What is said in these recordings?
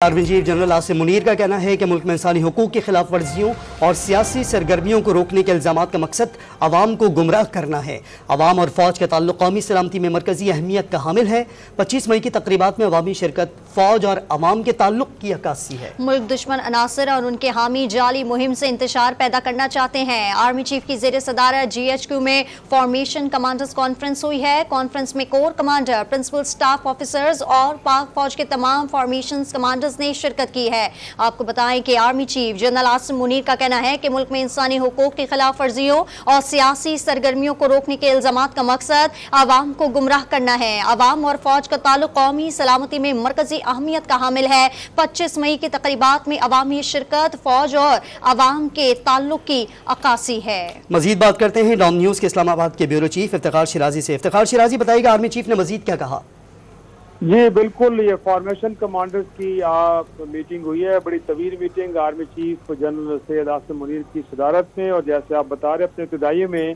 Army chief general Asim Munir का कहना है कि मुल्क में इंसानी हुकूक की खिलाफ वर्जियों और सियासी सरगर्मियों को रोकने के इल्जामात का मकसद आवाम को गुमराह करना है। आवाम और फौज का ताल्लुक कौमी सलामती में मरकजी अहमियत का हामिल है। 25 मई की तकरीबात में अवामी शिरकत फौज और अवाम के ताल्लुक की अक्कासी है। मुल्क दुश्मन अनासर और उनके हामी जाली मुहिम से इंतशार पैदा करना चाहते हैं। आर्मी चीफ की ज़ेर सदारत GHQ में फॉर्मेशन कमांडर्स कॉन्फ्रेंस हुई है। कॉन्फ्रेंस में core commander, principal staff officers और पाक फौज के तमाम फॉर्मेशन कमांडर्स ने शिरकत की है। आपको बताएं कि army chief general Asim Munir का कहना है कि मुल्क में इंसानी हुकूक की खिलाफ वर्जियों और सियासी सरगर्मियों को रोकने के इल्जामात का मकसद आवाम को गुमराह करना है। आवाम और फौज का ताल्लुक कौमी सलामती में मरकजी अहमियत का हामिल है। 25 मई की तकरीबात में अवामी शिरकत फौज और आवाम के ताल्लुक की अक्कासी है। मजीद बात करते हैं डॉन न्यूज के इस्लामाबाद के ब्यूरो चीफ इफ्तिखार शिराजी से। इफ्तिखार शिराजी, बताइएगा आर्मी चीफ ने मजीद क्या कहा? जी बिल्कुल, ये फॉर्मेशन कमांडर्स की मीटिंग हुई है, बड़ी तवील meeting army chief general Syed Asim Munir की सदारत में। और जैसे आप बता रहे अपने इब्तिदाई में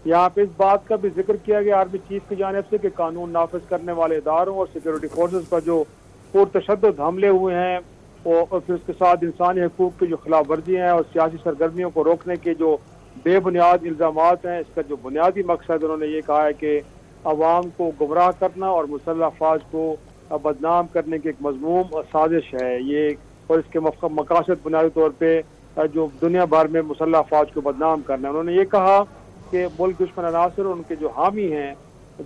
यहाँ पे इस बात का भी जिक्र किया गया आर्मी चीफ की जानिब से कि कानून नाफिज करने वाले इदारों और सिक्योरिटी फोर्सेस पर जो पुरतशद्दुद हमले हुए हैं और फिर उसके साथ इंसानी हकूक की जो खिलाफ वर्जी हैं और सियासी सरगर्मियों को रोकने के जो बेबुनियाद इल्जामात हैं, इसका जो बुनियादी मकसद उन्होंने ये कहा है कि अवाम को गुमराह करना और मुसल्लह फौज को बदनाम करने की एक मजमूम और साजिश है ये। और इसके मकासद बुनियादी तौर पे जो दुनिया भर में मुसल्लह फौज को बदनाम करना है। उन्होंने ये कहा कि मुल्क दुश्मन अनासर उनके जो हामी हैं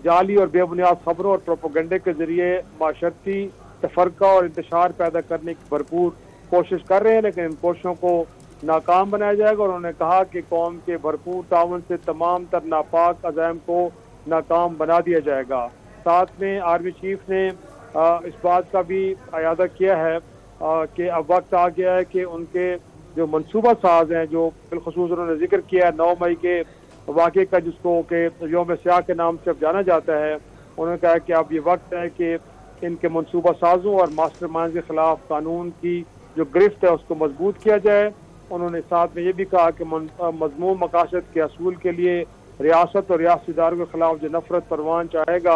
जाली और बेबुनियाद खबरों और प्रोपोगंडे के जरिए माशरती तफरका और इंतशार पैदा करने की भरपूर कोशिश कर रहे हैं, लेकिन इन कोशिशों को नाकाम बनाया जाएगा। और उन्होंने कहा कि कौम के भरपूर ताउन से तमाम तर नापाक अज़ाइम को नाकाम बना दिया जाएगा। साथ में आर्मी चीफ ने इस बात का भी अयादा किया है कि अब वक्त आ गया है कि उनके जो मनसूबा साज हैं, जो बिलखसूस उन्होंने जिक्र किया है 9 मई के वाक़े का, जिसको कि योम स्याह के नाम से अब जाना जाता है, उन्होंने कहा कि अब ये वक्त है कि इनके मनसूबा साजों और मास्टर माइंड के खिलाफ कानून की जो गिरफ्त है उसको मजबूत किया जाए। उन्होंने साथ में ये भी कहा कि मजमूम मकासद के असूल के लिए रियासत और रियासती इदारों के खिलाफ जो नफरत परवान चाहेगा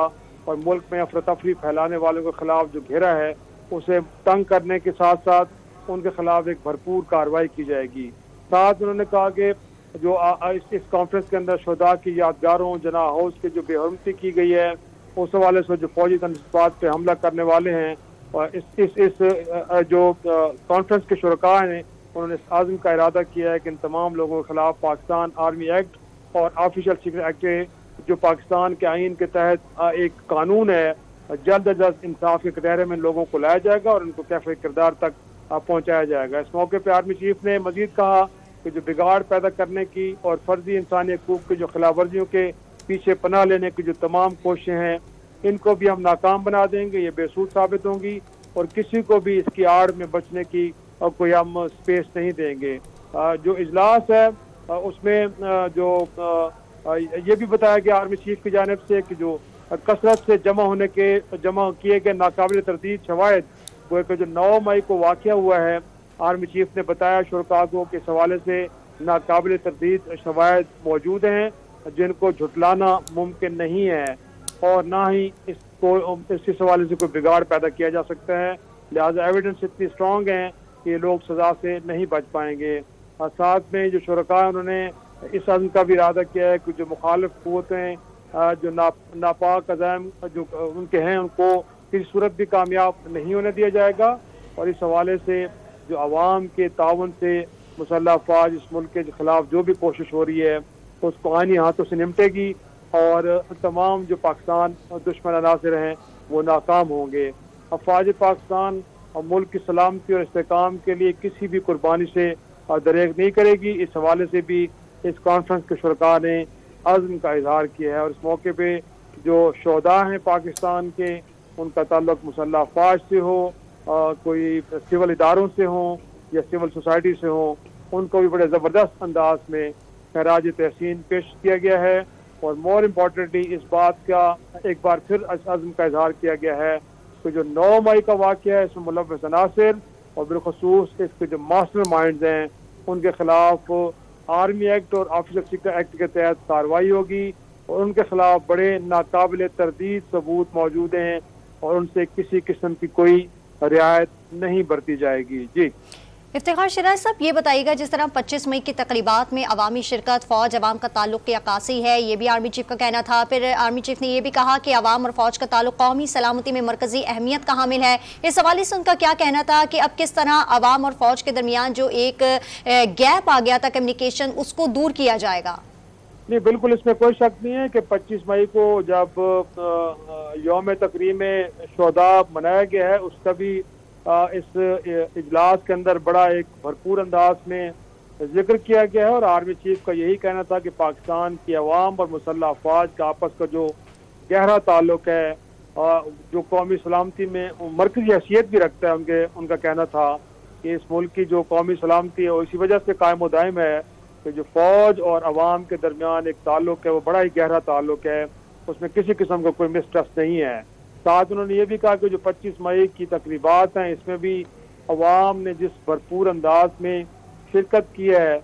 और मुल्क में अफरा तफरी फैलाने वालों के खिलाफ जो घेरा है उसे तंग करने के साथ साथ उनके खिलाफ एक भरपूर कार्रवाई की जाएगी। साथ उन्होंने कहा कि जो इस कॉन्फ्रेंस के अंदर शुहदा की यादगारों जना हाउस की जो बेहरमती की गई है उस हवाले से जो फौजी तनसीबात पे हमला करने वाले हैं और इस जो कॉन्फ्रेंस के शुरका हैं उन्होंने इस आज़म का इरादा किया है कि इन तमाम लोगों के खिलाफ पाकिस्तान आर्मी एक्ट और ऑफिशियल सीक्रेट एक्ट जो पाकिस्तान के आइन के तहत एक कानून है, जल्द अज जल्द इंसाफ के कटहरे में लोगों को लाया जाएगा और उनको कैफे किरदार तक पहुंचाया जाएगा। इस मौके पर आर्मी चीफ ने मजीद कहा कि जो बिगाड़ पैदा करने की और फर्जी इंसानी हकूक की जो खिलाफ वर्जियों के पीछे पनाह लेने की जो तमाम कोशिशें हैं इनको भी हम नाकाम बना देंगे, ये बेसूद साबित होंगी और किसी को भी इसकी आड़ में बचने की कोई हम स्पेस नहीं देंगे। जो इजलास है उसमें जो ये भी बताया गया आर्मी चीफ की जानिब से कि जो कसरत से जमा किए गए नाकाबिल तरदीद शवाहिद वो कि जो 9 मई को वाक़या हुआ है, आर्मी चीफ ने बताया शुरका को कि इस हवाले से नाकाबिल तरदीद शवाहिद मौजूद हैं जिनको झुटलाना मुमकिन नहीं है और ना ही इस हवाले से कोई बिगाड़ पैदा किया जा सकता है। लिहाजा एविडेंस इतनी स्ट्रॉन्ग है कि ये लोग सजा से नहीं बच पाएंगे। और साथ में जो शुरका है उन्होंने इस अज़्म का भी इरादा किया है कि जो मुखालिफ क़ुव्वतें जो नापाक अज़ाइम जो उनके हैं उनको किसी सूरत भी कामयाब नहीं होने दिया जाएगा और इस हवाले से जो अवाम के ताउन से मुसल्लह फ़ौज इस मुल्क के खिलाफ जो भी कोशिश हो रही है उसको आईनी हाथों से निपटेगी और तमाम जो पाकिस्तान दुश्मन अनासर हैं वो नाकाम होंगे। अफ़वाज पाकिस्तान और मुल्क की सलामती और इस्तेहकाम के लिए किसी भी कुर्बानी से दरेग नहीं करेगी। इस हवाले से भी इस कॉन्फ्रेंस के शुरका ने अज़्म का इजहार किया है और इस मौके पे जो शोहदा हैं पाकिस्तान के उनका ताल्लुक मुसल्लह फ़ौज से हो, कोई सिविल इदारों से हो या सिविल सोसाइटी से हो, उनको भी बड़े ज़बरदस्त अंदाज में खराज तहसीन पेश किया गया है और मोर इम्पॉर्टेंटली इस बात का एक बार फिर अज़्म का इजहार किया गया है कि जो 9 मई का वाक़या है इसमें मुलव्वस अनासिर और बिलखसूस इसके जो मास्टर माइंड्स हैं उनके खिलाफ आर्मी एक्ट और ऑफिसर सीक्रेट एक्ट के तहत कार्रवाई होगी और उनके खिलाफ बड़े नाकाबिल तरदीद सबूत मौजूद हैं और उनसे किसी किस्म की कोई रियायत نہیں برتی جائے گی۔ جی افتخار شیراز صاحب، یہ بتائیے گا جس طرح 25 مئی کی تقریبات میں عوامی شرکت، فوج عوام کا تعلق کی عکاسی ہے، یہ بھی آرمی چیف کا کہنا تھا۔ پھر آرمی چیف نے یہ بھی کہا کہ عوام اور فوج کا تعلق قومی سلامتی میں مرکزی اہمیت کا حامل ہے۔ اس حوالے سے ان کا کیا کہنا تھا کہ اب کس طرح عوام اور فوج کے درمیان جو ایک گیپ آ گیا تھا کمیونیکیشن، اس کو دور کیا جائے گا؟ نہیں، بالکل اس میں کوئی شک نہیں ہے کہ 25 مئی کو جب یوم تکریم شہداء منایا گیا ہے، اس کا بھی اس اجلاس کے اندر بڑا ایک بھرپور انداز میں ذکر کیا گیا ہے، اور آرمی چیف کا یہی کہنا تھا کہ پاکستان کی عوام اور مسلح افواج کا آپس کا جو گہرا تعلق ہے، جو قومی سلامتی میں مرکزی حیثیت بھی رکھتا ہے، ان کا کہنا تھا کہ اس ملک کی جو قومی سلامتی ہے وہ اسی وجہ سے قائم و دائم ہے کہ جو فوج اور عوام کے درمیان ایک تعلق ہے وہ بڑا ہی گہرا تعلق ہے، اس میں کسی قسم کا کوئی مسٹرسٹ نہیں ہے۔ ساتھ انہوں نے یہ بھی کہا کہ جو 25 مئی کی تقریبات ہیں اس میں بھی عوام نے جس بھرپور انداز میں شرکت کی ہے،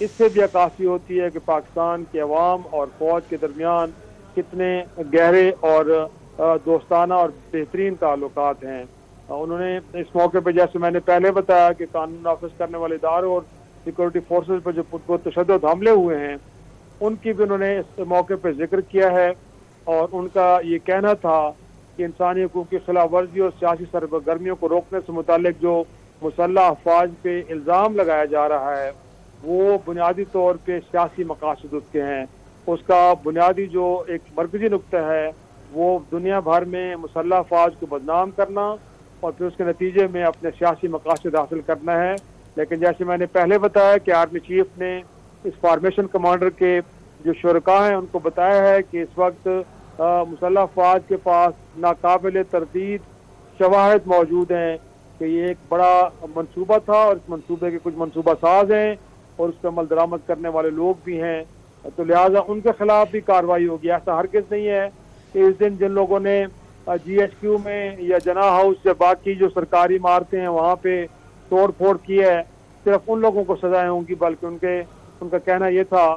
اس سے بھی عکاسی ہوتی ہے کہ پاکستان کے عوام اور فوج کے درمیان کتنے گہرے اور دوستانہ اور بہترین تعلقات ہیں۔ انہوں نے اس موقع پہ، جیسے میں نے پہلے بتایا، کہ قانون نافذ کرنے والے اداروں اور سیکورٹی فورسز پر جو تشدد حملے ہوئے ہیں ان کی بھی انہوں نے اس موقع پہ ذکر کیا ہے، اور ان کا یہ کہنا تھا کہ انسانی حقوق کی خلاف ورزی اور سیاسی سرگرمیوں کو روکنے سے متعلق جو مسلح افواج پہ الزام لگایا جا رہا ہے وہ بنیادی طور پہ سیاسی مقاصد اس کے ہیں۔ اس کا بنیادی جو ایک مرکزی نقطہ ہے وہ دنیا بھر میں مسلح افواج کو بدنام کرنا اور پھر اس کے نتیجے میں اپنے سیاسی مقاصد حاصل کرنا ہے۔ لیکن جیسے میں نے پہلے بتایا کہ آرمی چیف نے اس فارمیشن کمانڈر کے جو شرکاء ہیں ان کو بتایا ہے کہ اس وقت مسلح افواج کے پاس ناقابل تردید شواہد موجود ہیں کہ یہ ایک بڑا منصوبہ تھا، اور اس منصوبے کے کچھ منصوبہ ساز ہیں اور اس پہ عمل درآمد کرنے والے لوگ بھی ہیں، تو لہٰذا ان کے خلاف بھی کارروائی ہوگی۔ ایسا ہرگز نہیں ہے کہ اس دن جن لوگوں نے جی ایچ کیو میں یا جناح ہاؤس یا باقی جو سرکاری عمارتیں ہیں وہاں پہ توڑ پھوڑ کی ہے صرف ان لوگوں کو سزائیں ہوں گی، بلکہ ان کا کہنا یہ تھا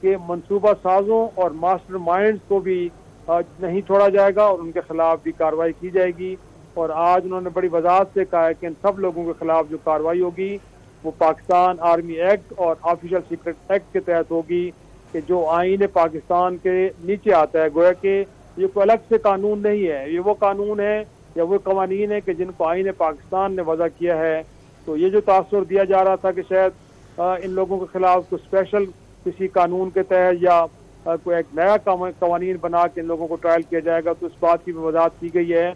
کہ منصوبہ سازوں اور ماسٹر مائنڈز کو بھی نہیں چھوڑا جائے گا اور ان کے خلاف بھی کارروائی کی جائے گی۔ اور آج انہوں نے بڑی وضاحت سے کہا ہے کہ ان سب لوگوں کے خلاف جو کارروائی ہوگی وہ پاکستان آرمی ایکٹ اور آفیشل سیکرٹ ایکٹ کے تحت ہوگی، کہ جو آئین پاکستان کے نیچے آتا ہے۔ گویا کہ یہ کوئی الگ سے قانون نہیں ہے، یہ وہ قانون ہے یا وہ قوانین ہے کہ جن کو آئین پاکستان نے وضع کیا ہے۔ تو یہ جو تاثر دیا جا رہا تھا کہ شاید ان لوگوں کے خلاف کوئی اسپیشل کسی قانون کے تحت یا کوئی ایک نیا قوانین بنا کے ان لوگوں کو ٹرائل کیا جائے گا، تو اس بات کی بھی وضاحت کی گئی ہے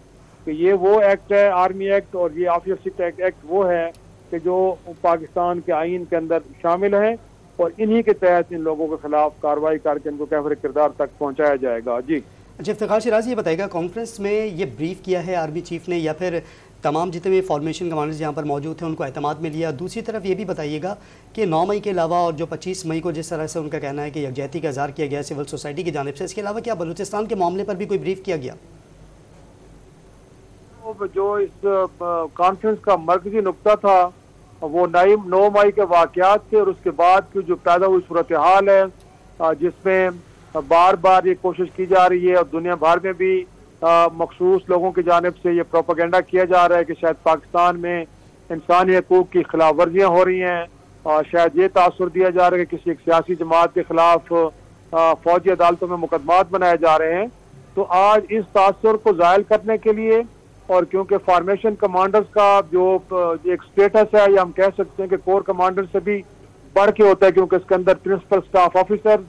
کہ یہ وہ ایکٹ ہے آرمی ایکٹ، اور یہ آفیشل سیکرٹ ایکٹ وہ ہے کہ جو پاکستان کے آئین کے اندر شامل ہے، اور انہی کے تحت ان لوگوں کے خلاف کارروائی کر کے ان کو کیفر کردار تک پہنچایا جائے گا۔ جی اچھا افتخار شیراز، یہ بتائے گا کانفرنس میں یہ بریف کیا ہے آرمی چیف نے یا پھر تمام جتنے بھی فارمیشن کمانڈرز یہاں پر موجود تھے ان کو اعتماد میں لیا؟ دوسری طرف یہ بھی بتائیے گا کہ 9 مئی کے علاوہ اور جو 25 مئی کو جس طرح سے ان کا کہنا ہے کہ یکجہتی کا اظہار کیا گیا سول سوسائٹی کی جانب سے، اس کے علاوہ کیا بلوچستان کے معاملے پر بھی کوئی بریف کیا گیا؟ جو اس کانفرنس کا مرکزی نقطہ تھا وہ 9 مئی کے واقعات تھے، اور اس کے بعد کی جو پیدا ہوئی صورتحال ہے جس میں بار بار یہ کوشش کی جا رہی ہے اور دنیا بھر میں بھی مخصوص لوگوں کی جانب سے یہ پروپیگنڈا کیا جا رہا ہے کہ شاید پاکستان میں انسانی حقوق کی خلاف ورزیاں ہو رہی ہیں، اور شاید یہ تاثر دیا جا رہا ہے کہ کسی ایک سیاسی جماعت کے خلاف فوجی عدالتوں میں مقدمات بنائے جا رہے ہیں۔ تو آج اس تاثر کو زائل کرنے کے لیے، اور کیونکہ فارمیشن کمانڈرز کا جو ایک سٹیٹس ہے، یا ہم کہہ سکتے ہیں کہ کور کمانڈر سے بھی بڑھ کے ہوتا ہے، کیونکہ اس کے اندر پرنسپل سٹاف آفیسر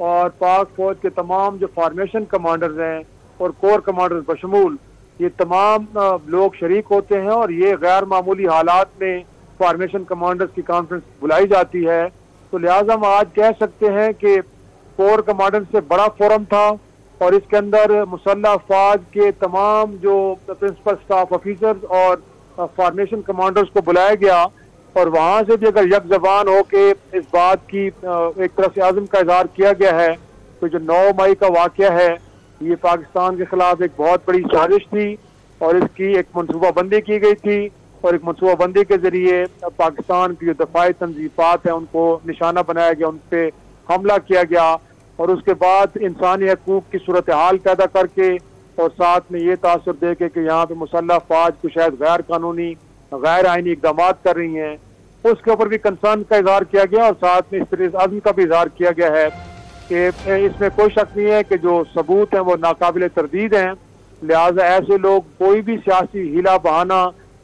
اور پاک فوج کے تمام جو فارمیشن کمانڈرز ہیں اور کور کمانڈرز بشمول یہ تمام لوگ شریک ہوتے ہیں، اور یہ غیر معمولی حالات میں فارمیشن کمانڈرز کی کانفرنس بلائی جاتی ہے۔ تو لہٰذا ہم آج کہہ سکتے ہیں کہ کور کمانڈر سے بڑا فورم تھا، اور اس کے اندر مسلح افواج کے تمام جو پرنسپل سٹاف آفیسرز اور فارمیشن کمانڈرز کو بلایا گیا، اور وہاں سے بھی اگر یک زبان ہو کے اس بات کی ایک طرح سے عزم کا اظہار کیا گیا ہے تو جو 9 مئی کا واقعہ ہے یہ پاکستان کے خلاف ایک بہت بڑی سازش تھی، اور اس کی ایک منصوبہ بندی کی گئی تھی، اور ایک منصوبہ بندی کے ذریعے پاکستان کی جو دفاعی تنظیمات ہیں ان کو نشانہ بنایا گیا، ان پہ حملہ کیا گیا، اور اس کے بعد انسانی حقوق کی صورتحال پیدا کر کے اور ساتھ میں یہ تاثر دے کے کہ یہاں پہ مسلح افواج کو شاید غیر قانونی गैर आईनी इकदाम कर रही हैं, उसके ऊपर भी कंसर्न का इजहार किया गया और साथ में इस पर अज़्म का भी इजहार किया गया है कि इसमें कोई शक नहीं है कि जो सबूत हैं वो नाकाबिल तरदीद हैं। लिहाजा ऐसे लोग कोई भी सियासी हीला बहाना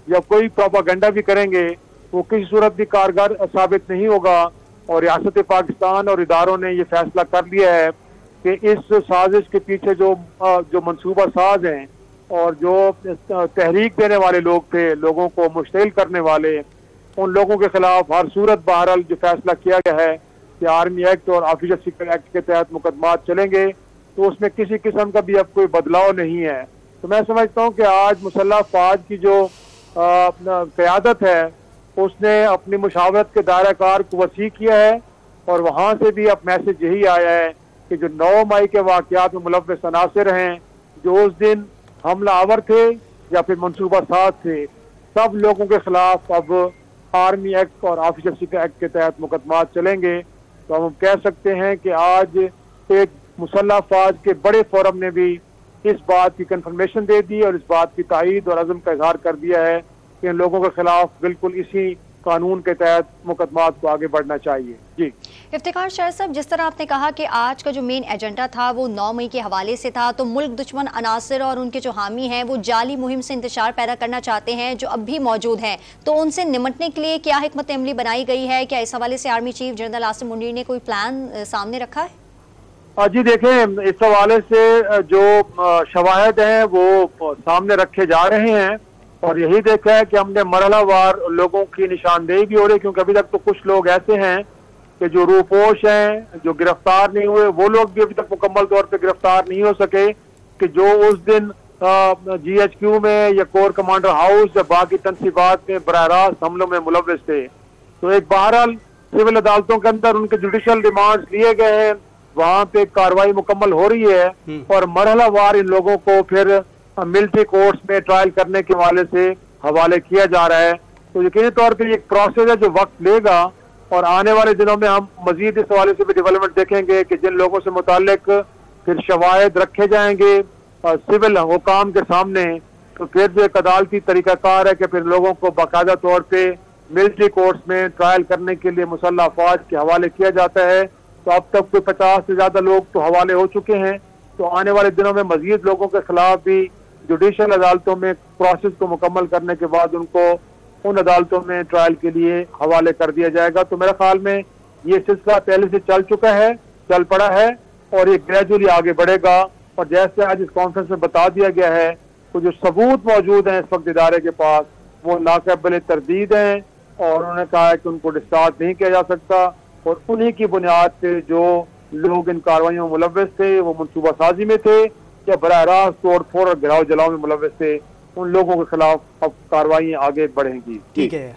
या कोई प्रोपागेंडा भी करेंगे वो किसी सूरत भी कारगर साबित नहीं होगा। और रियासत पाकिस्तान और इदारों ने ये फैसला कर लिया है कि इस साजिश के पीछे जो मंसूबा साज हैं और जो तहरीक देने वाले लोग थे, लोगों को मुश्तिल करने वाले, उन लोगों के खिलाफ हर सूरत बहरहाल जो फैसला किया गया है कि आर्मी एक्ट और ऑफिसर सीक्रेट एक्ट के तहत मुकदमात चलेंगे, तो उसमें किसी किस्म का भी अब कोई बदलाव नहीं है। तो मैं समझता हूँ कि आज मुसल्लह अफवाज की जो क़यादत है उसने अपनी मुशावरत के दायरा कार को वसी किया है और वहाँ से भी अब मैसेज यही आया है कि जो 9 मई के वाक़यात में मुलव्वस अनासिर हैं, जो उस दिन हमला आवर थे या फिर मनसूबा साज थे, सब लोगों के खिलाफ अब आर्मी एक्ट और ऑफिसर सीक्रेट एक्ट के तहत मुकदमात चलेंगे। तो हम कह सकते हैं कि आज एक मुसल्लह अफवाज के बड़े फोरम ने भी इस बात की कंफर्मेशन दे दी और इस बात की तायीद और अज़्म का इजहार कर दिया है कि इन लोगों के खिलाफ बिल्कुल इसी कानून के तहत मुकदमात को आगे बढ़ना चाहिए। जी इफ्तिखार शाह साहब, जिस तरह आपने कहा कि आज का जो मेन एजेंडा था वो 9 मई के हवाले से था, तो मुल्क दुश्मन अनासिर और उनके जो हामी हैं वो जाली मुहिम से इंतशार पैदा करना चाहते हैं जो अब भी मौजूद हैं, तो उनसे निमटने के लिए क्या हिकमत अमली बनाई गई है? क्या इस हवाले से army chief general Asim Munir ने कोई प्लान सामने रखा है? जी देखें, इस हवाले से जो शवाहिद हैं वो सामने रखे जा रहे हैं और यही देखा है कि हमने मरहलावार लोगों की निशानदेही भी हो रही, क्योंकि अभी तक तो कुछ लोग ऐसे हैं कि जो रूपोश हैं, जो गिरफ्तार नहीं हुए, वो लोग भी अभी तक मुकम्मल तौर पे गिरफ्तार नहीं हो सके कि जो उस दिन GHQ में या कोर कमांडर हाउस या बाकी तनसीबात में बराह रास्त हमलों में मुलव्वस थे। तो एक बहरहाल सिविल अदालतों के अंदर उनके जुडिशल रिमांड्स लिए गए हैं, वहाँ पे कार्रवाई मुकम्मल हो रही है और मरहलावार इन लोगों को फिर मिलिट्री कोर्ट्स में ट्रायल करने के हवाले से हवाले किया जा रहा है। तो यकीनी तौर पर एक प्रोसेस है जो वक्त लेगा और आने वाले दिनों में हम मजीद इस हवाले से भी डेवलपमेंट देखेंगे कि जिन लोगों से मुताल्लिक फिर शवाहिद रखे जाएंगे सिविल हुकाम के सामने, तो फिर जो एक अदालती तरीकाकार है कि फिर लोगों को बाकायदा तौर पे मिलिट्री कोर्ट्स में ट्रायल करने के लिए मुसल्लह अफवाज के हवाले किया जाता है। तो अब तक कोई 50 से ज्यादा लोग तो हवाले हो चुके हैं। तो आने वाले दिनों में मजीद लोगों के खिलाफ भी जुडिशल अदालतों में प्रोसेस को मुकम्मल करने के बाद उनको उन अदालतों में ट्रायल के लिए हवाले कर दिया जाएगा। तो मेरे ख्याल में ये सिलसिला पहले से चल चुका है, चल पड़ा है और ये ग्रेजुअली आगे बढ़ेगा। और जैसे आज इस कॉन्फ्रेंस में बता दिया गया है, तो जो सबूत मौजूद हैं इस वक्त इदारे के पास वो नाकाबिल तरदीद हैं और उन्होंने कहा है कि उनको डिस्चार्ज नहीं किया जा सकता और उन्हीं की बुनियाद पे जो लोग इन कार्रवाइयों में मुलव्वस थे, वो मनसूबा साजी में थे या बराह रास्त तोड़ फोड़ और गिराव जलाव में मुलव्वस थे, उन लोगों के खिलाफ अब कार्रवाई आगे बढ़ेंगी। ठीक है।